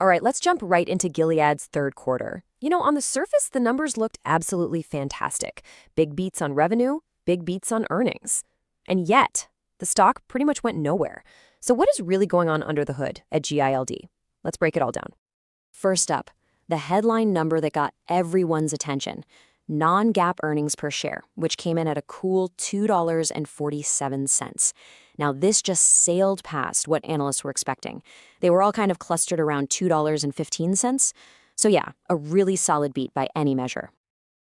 All right, let's jump right into Gilead's third quarter. On the surface, the numbers looked absolutely fantastic. Big beats on revenue, big beats on earnings. And yet, the stock pretty much went nowhere. So what is really going on under the hood at GILD? Let's break it all down. First up, the headline number that got everyone's attention, non-GAAP earnings per share, which came in at a cool $2.47. Now, this just sailed past what analysts were expecting. They were all kind of clustered around $2.15. So yeah, a really solid beat by any measure.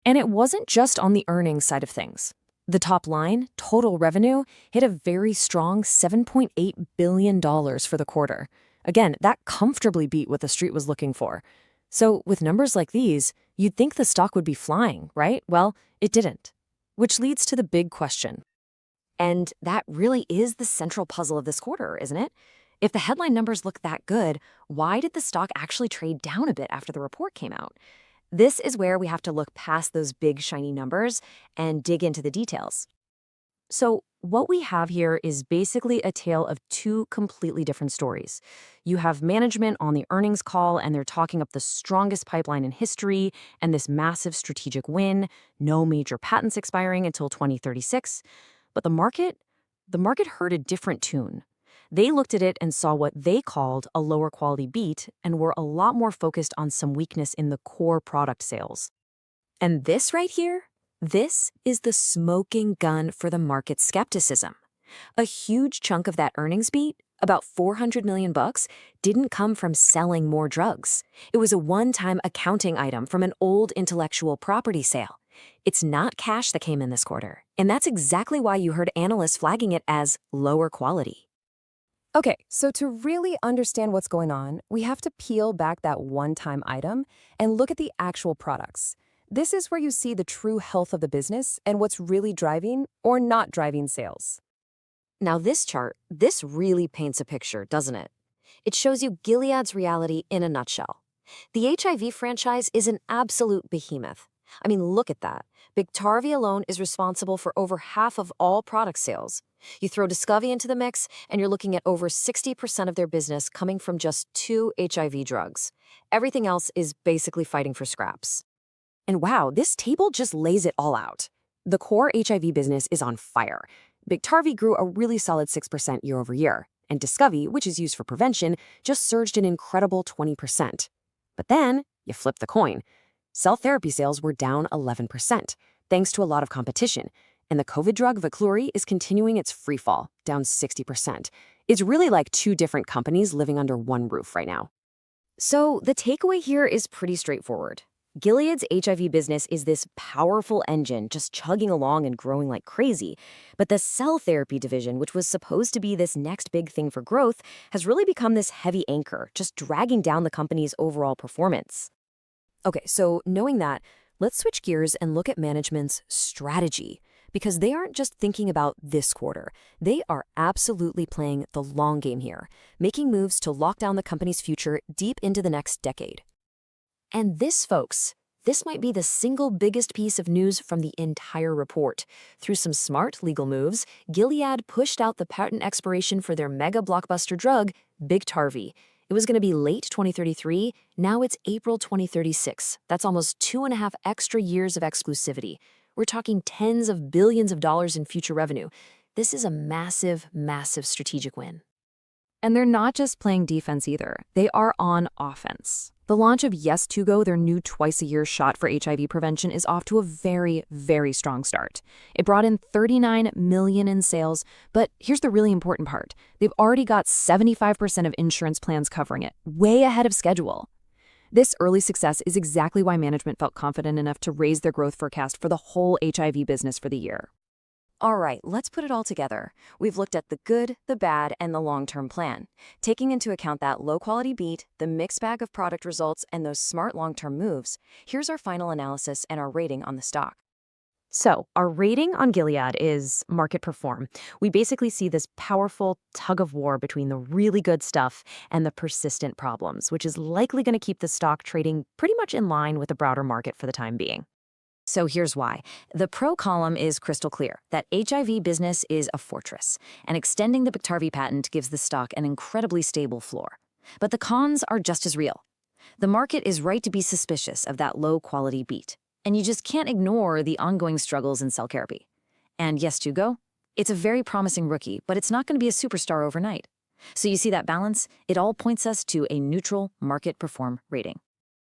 And it wasn't just on the earnings side of things. The top line, total revenue, hit a very strong $7.8 billion for the quarter. Again, that comfortably beat what the street was looking for. So with numbers like these, you'd think the stock would be flying, right? Well, it didn't. Which leads to the big question. And that really is the central puzzle of this quarter, isn't it? If the headline numbers look that good, why did the stock actually trade down a bit after the report came out? This is where we have to look past those big, shiny numbers and dig into the details. So what we have here is basically a tale of two completely different stories. You have management on the earnings call, and they're talking up the strongest pipeline in history and this massive strategic win, no major patents expiring until 2036. But the market heard a different tune. They looked at it and saw what they called a lower quality beat and were a lot more focused on some weakness in the core product sales. And this right here, this is the smoking gun for the market skepticism. A huge chunk of that earnings beat, about $400 million, didn't come from selling more drugs. It was a one-time accounting item from an old intellectual property sale. It's not cash that came in this quarter, and that's exactly why you heard analysts flagging it as lower quality. Okay, so to really understand what's going on, we have to peel back that one-time item and look at the actual products. This is where you see the true health of the business and what's really driving or not driving sales. Now this chart, this really paints a picture, doesn't it? It shows you Gilead's reality in a nutshell. The HIV franchise is an absolute behemoth. I mean, look at that. Biktarvy alone is responsible for over half of all product sales. You throw Descovy into the mix, and you're looking at over 60% of their business coming from just 2 HIV drugs. Everything else is basically fighting for scraps. And wow, this table just lays it all out. The core HIV business is on fire. Biktarvy grew a really solid 6% year over year, and Descovy, which is used for prevention, just surged an incredible 20%. But then, you flip the coin. Cell therapy sales were down 11%, thanks to a lot of competition, and the COVID drug Veklury is continuing its free fall, down 60%. It's really like two different companies living under one roof right now. So the takeaway here is pretty straightforward. Gilead's HIV business is this powerful engine just chugging along and growing like crazy. But the cell therapy division, which was supposed to be this next big thing for growth, has really become this heavy anchor, just dragging down the company's overall performance. Okay, so knowing that, let's switch gears and look at management's strategy. Because they aren't just thinking about this quarter. They are absolutely playing the long game here, making moves to lock down the company's future deep into the next decade. And this, folks, this might be the single biggest piece of news from the entire report. Through some smart legal moves, Gilead pushed out the patent expiration for their mega blockbuster drug, Biktarvy. It was going to be late 2033. Now it's April 2036. That's almost 2.5 extra years of exclusivity. We're talking tens of billions of dollars in future revenue. This is a massive, massive strategic win. And they're not just playing defense either. They are on offense. The launch of Yeztugo, their new twice-a-year shot for HIV prevention, is off to a very, very strong start. It brought in $39 million in sales, but here's the really important part. They've already got 75% of insurance plans covering it, way ahead of schedule. This early success is exactly why management felt confident enough to raise their growth forecast for the whole HIV business for the year. All right, let's put it all together. We've looked at the good, the bad, and the long-term plan. Taking into account that low-quality beat, the mixed bag of product results, and those smart long-term moves, here's our final analysis and our rating on the stock. So our rating on Gilead is market perform. We basically see this powerful tug of war between the really good stuff and the persistent problems, which is likely going to keep the stock trading pretty much in line with the broader market for the time being. So here's why. The pro column is crystal clear that HIV business is a fortress, and extending the Biktarvy patent gives the stock an incredibly stable floor. But the cons are just as real. The market is right to be suspicious of that low-quality beat, and you just can't ignore the ongoing struggles in cell therapy. And Yeztugo? It's a very promising rookie, but it's not going to be a superstar overnight. So you see that balance? It all points us to a neutral market perform rating.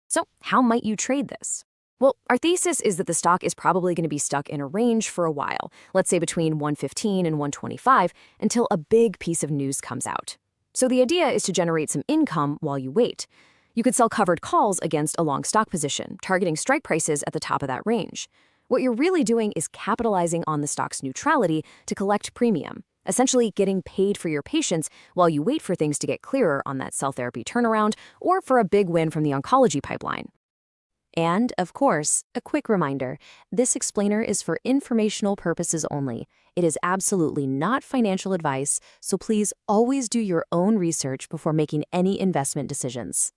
So how might you trade this? Well, our thesis is that the stock is probably going to be stuck in a range for a while, let's say between 115 and 125, until a big piece of news comes out. So the idea is to generate some income while you wait. You could sell covered calls against a long stock position, targeting strike prices at the top of that range. What you're really doing is capitalizing on the stock's neutrality to collect premium, essentially getting paid for your patience while you wait for things to get clearer on that cell therapy turnaround or for a big win from the oncology pipeline. And, of course, a quick reminder, this explainer is for informational purposes only. It is absolutely not financial advice, so please always do your own research before making any investment decisions.